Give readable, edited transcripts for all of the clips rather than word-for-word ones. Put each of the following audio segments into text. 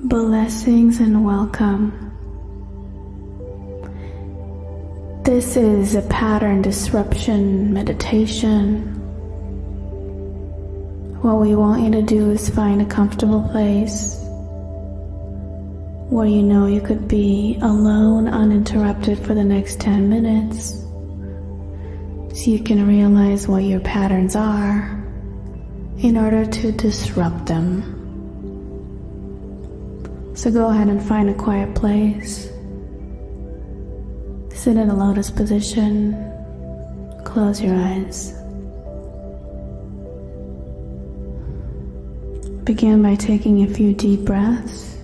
Blessings and welcome. This is a pattern disruption meditation. What we want you to do is find a comfortable place where you know you could be alone, uninterrupted for the next 10 minutes, so you can realize what your patterns are in order to disrupt them. So go ahead and find a quiet place. Sit in a lotus position. Close your eyes. Begin by taking a few deep breaths.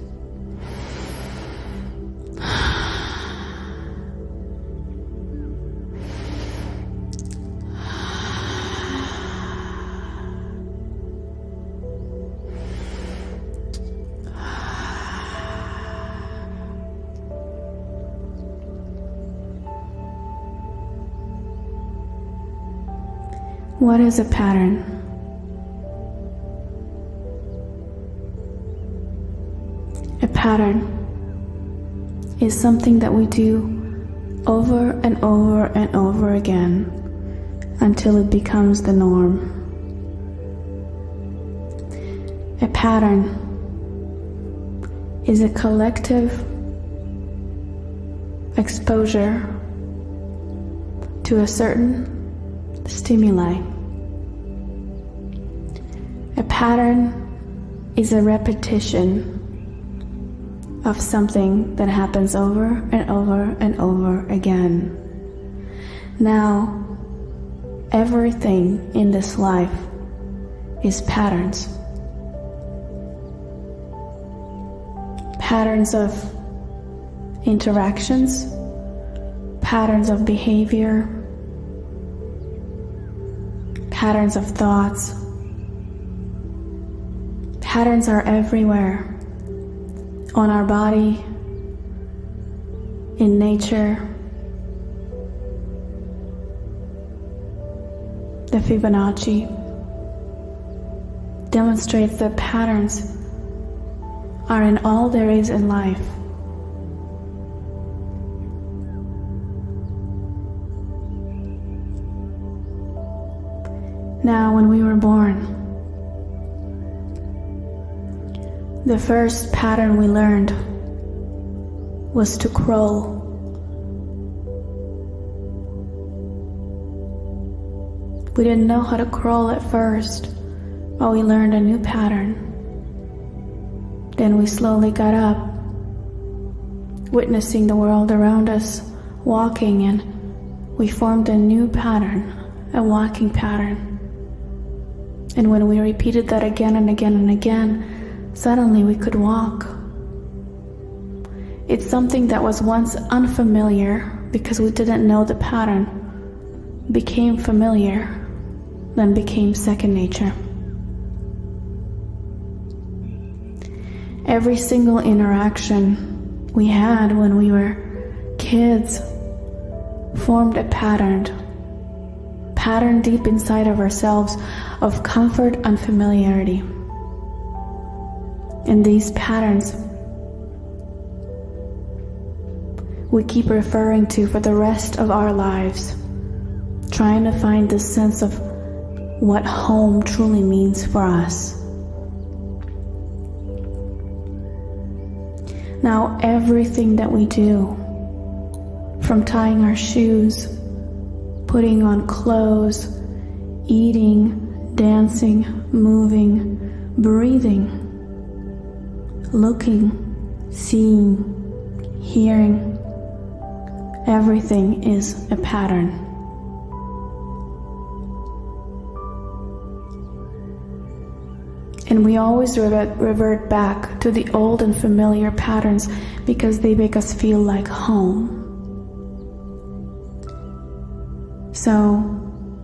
What is a pattern? A pattern is something that we do over and over and over again until it becomes the norm. A pattern is a collective exposure to a certain stimuli. A pattern is a repetition of something that happens over and over and over again. Now, everything in this life is patterns. Patterns of interactions, patterns of behavior, patterns of thoughts. Patterns are everywhere, on our body, in nature. The Fibonacci demonstrates that patterns are in all there is in life. Now, when we were born, the first pattern we learned was to crawl. We didn't know how to crawl at first, but we learned a new pattern. Then we slowly got up, witnessing the world around us, walking, and we formed a new pattern, a walking pattern. And when we repeated that again and again and again, suddenly we could walk. It's something that was once unfamiliar because we didn't know the pattern, became familiar, then became second nature. Every single interaction we had when we were kids formed a pattern deep inside of ourselves of comfort and familiarity. And these patterns we keep referring to for the rest of our lives, trying to find the sense of what home truly means for us. Now, everything that we do, from tying our shoes, putting on clothes, eating, dancing, moving, breathing, looking, seeing, hearing, everything is a pattern. And we always revert back to the old and familiar patterns because they make us feel like home. So,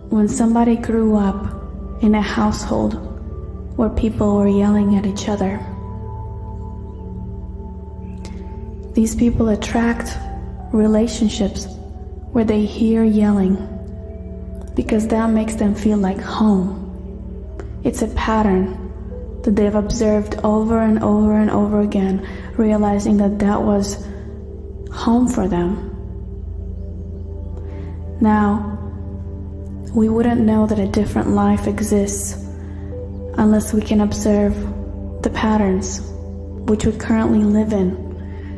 when somebody grew up in a household where people were yelling at each other, these people attract relationships where they hear yelling because that makes them feel like home. It's a pattern that they've observed over and over and over again, realizing that that was home for them. Now, we wouldn't know that a different life exists unless we can observe the patterns which we currently live in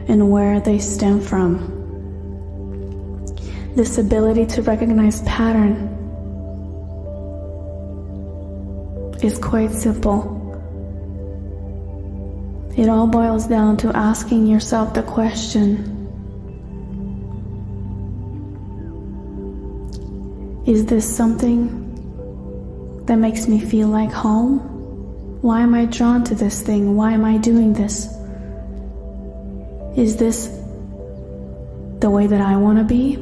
and where they stem from. This ability to recognize pattern is quite simple. It all boils down to asking yourself the question, is this something that makes me feel like home? Why am I drawn to this thing? Why am I doing this? Is this the way that I want to be?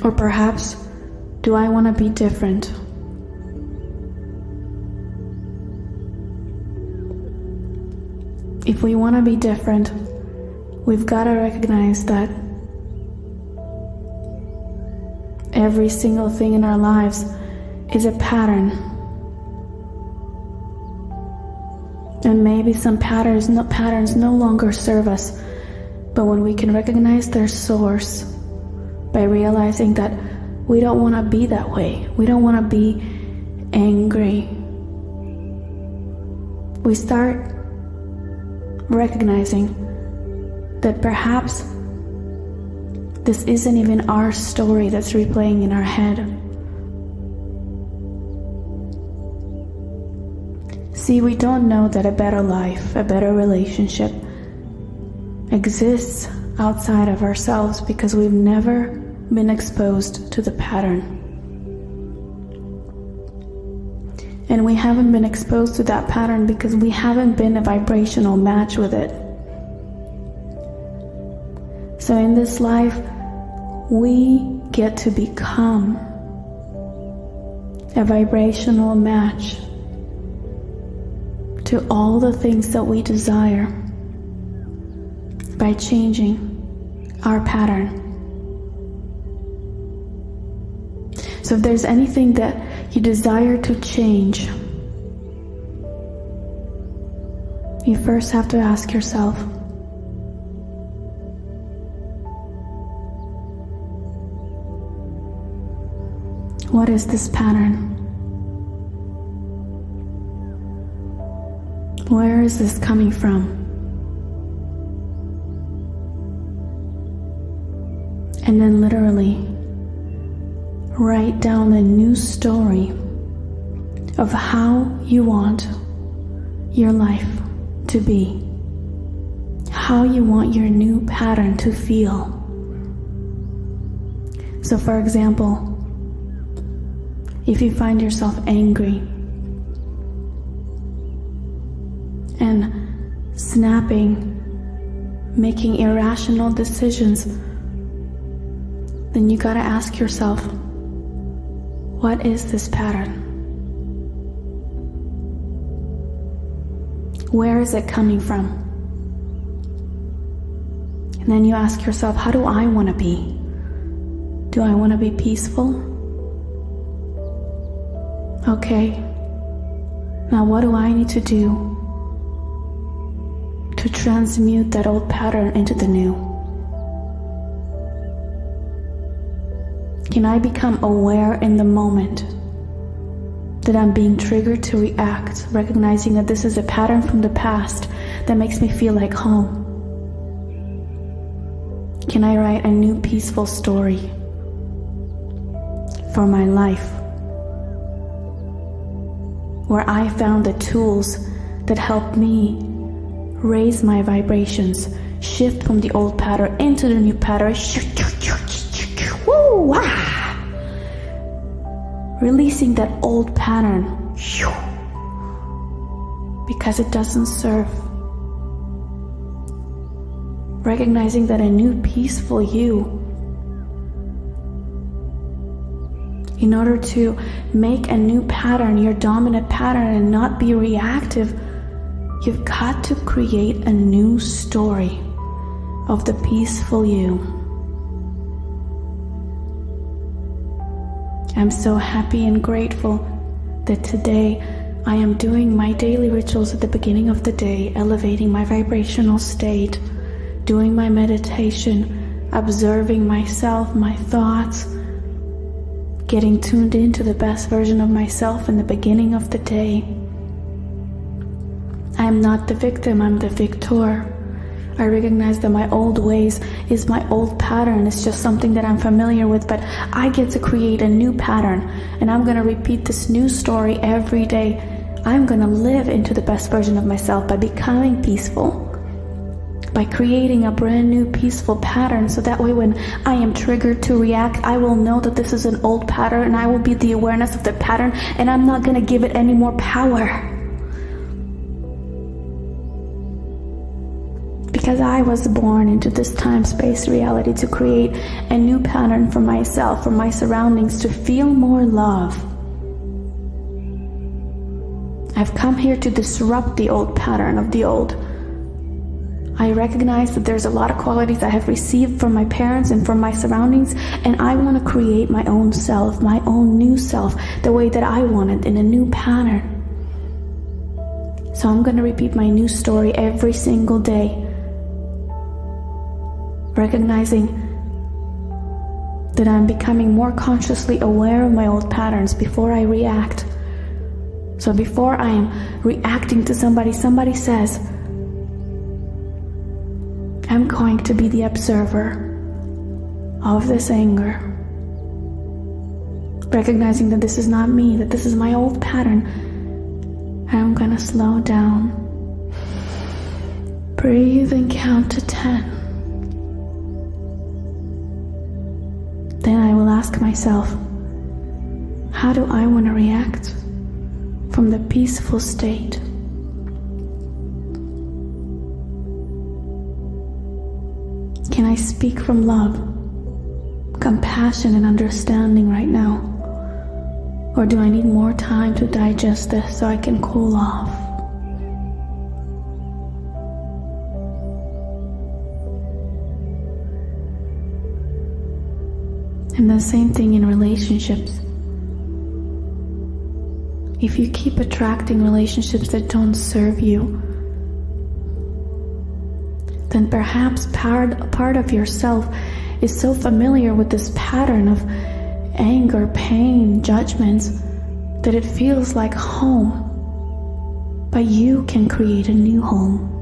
Or perhaps, do I want to be different? If we want to be different, we've got to recognize that every single thing in our lives is a pattern. And maybe some patterns no longer serve us, but when we can recognize their source by realizing that we don't want to be that way, we don't want to be angry, we start recognizing that perhaps this isn't even our story that's replaying in our head. See, we don't know that a better life, a better relationship exists outside of ourselves because we've never been exposed to the pattern. And we haven't been exposed to that pattern because we haven't been a vibrational match with it. So in this life, we get to become a vibrational match to all the things that we desire by changing our pattern. So if there's anything that you desire to change, you first have to ask yourself, what is this pattern? Where is this coming from? And then literally write down the new story of how you want your life to be, how you want your new pattern to feel. So for example, if you find yourself angry and snapping, making irrational decisions, then you gotta ask yourself, what is this pattern? Where is it coming from? And then you ask yourself, how do I want to be? Do I want to be peaceful? Okay, now what do I need to do to transmute that old pattern into the new? Can I become aware in the moment that I'm being triggered to react, recognizing that this is a pattern from the past that makes me feel like home? Can I write a new peaceful story for my life, where I found the tools that help me raise my vibrations, shift from the old pattern into the new pattern, woo, ah, releasing that old pattern because it doesn't serve, recognizing that a new peaceful you, in order to make a new pattern your dominant pattern and not be reactive, you've got to create a new story of the peaceful you. I'm so happy and grateful that today I am doing my daily rituals at the beginning of the day, elevating my vibrational state, doing my meditation, observing myself, my thoughts, getting tuned into the best version of myself in the beginning of the day. I am not the victim, I'm the victor. I recognize that my old ways is my old pattern. It's just something that I'm familiar with, but I get to create a new pattern, and I'm going to repeat this new story every day. I'm going to live into the best version of myself by becoming peaceful, by creating a brand new peaceful pattern, so that way when I am triggered to react, I will know that this is an old pattern, and I will be the awareness of the pattern, and I'm not going to give it any more power. Because I was born into this time-space reality to create a new pattern for myself, for my surroundings, to feel more love. I've come here to disrupt the old pattern of the old. I recognize that there's a lot of qualities I have received from my parents and from my surroundings, and I want to create my own self, my own new self, the way that I want it, in a new pattern. So I'm going to repeat my new story every single day, recognizing that I'm becoming more consciously aware of my old patterns before I react. So before I am reacting to somebody says, I'm going to be the observer of this anger, recognizing that this is not me, that this is my old pattern. And I'm going to slow down, breathe and count to 10. Then I will ask myself, how do I want to react from the peaceful state? Can I speak from love, compassion, and understanding right now? Or do I need more time to digest this so I can cool off? And the same thing in relationships. If you keep attracting relationships that don't serve you, then perhaps part of yourself is so familiar with this pattern of anger, pain, judgments, that it feels like home. But you can create a new home.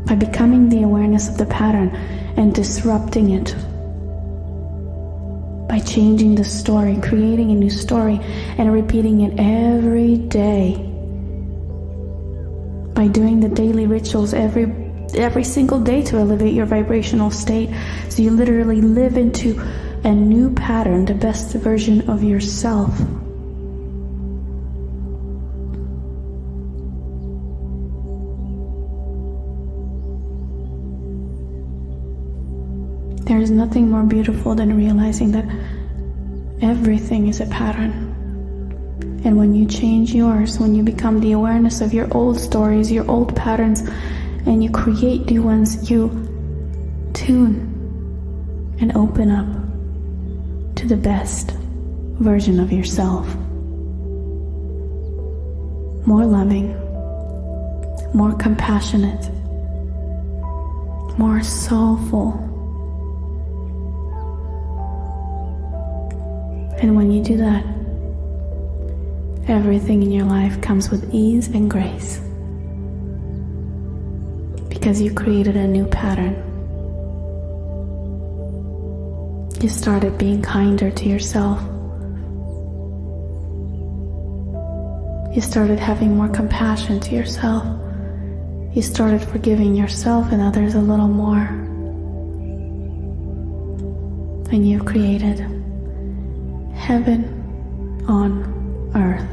By becoming the awareness of the pattern and disrupting it. By changing the story, creating a new story, and repeating it every day. By doing the daily rituals every single day to elevate your vibrational state, so you literally live into a new pattern, the best version of yourself. There is nothing more beautiful than realizing that everything is a pattern. And when you change yours, when you become the awareness of your old stories, your old patterns, and you create new ones, you tune and open up to the best version of yourself. More loving, more compassionate, more soulful. And when you do that, everything in your life comes with ease and grace. Because you created a new pattern. You started being kinder to yourself. You started having more compassion to yourself. You started forgiving yourself and others a little more. And you've created heaven on earth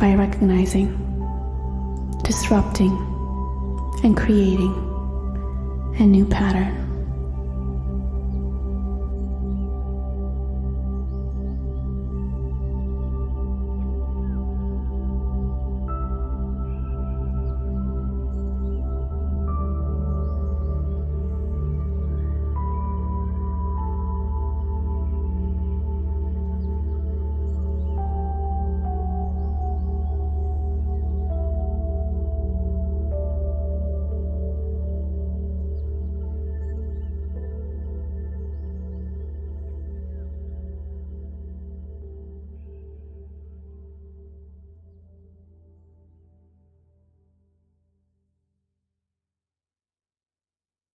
by recognizing, disrupting, and creating a new pattern.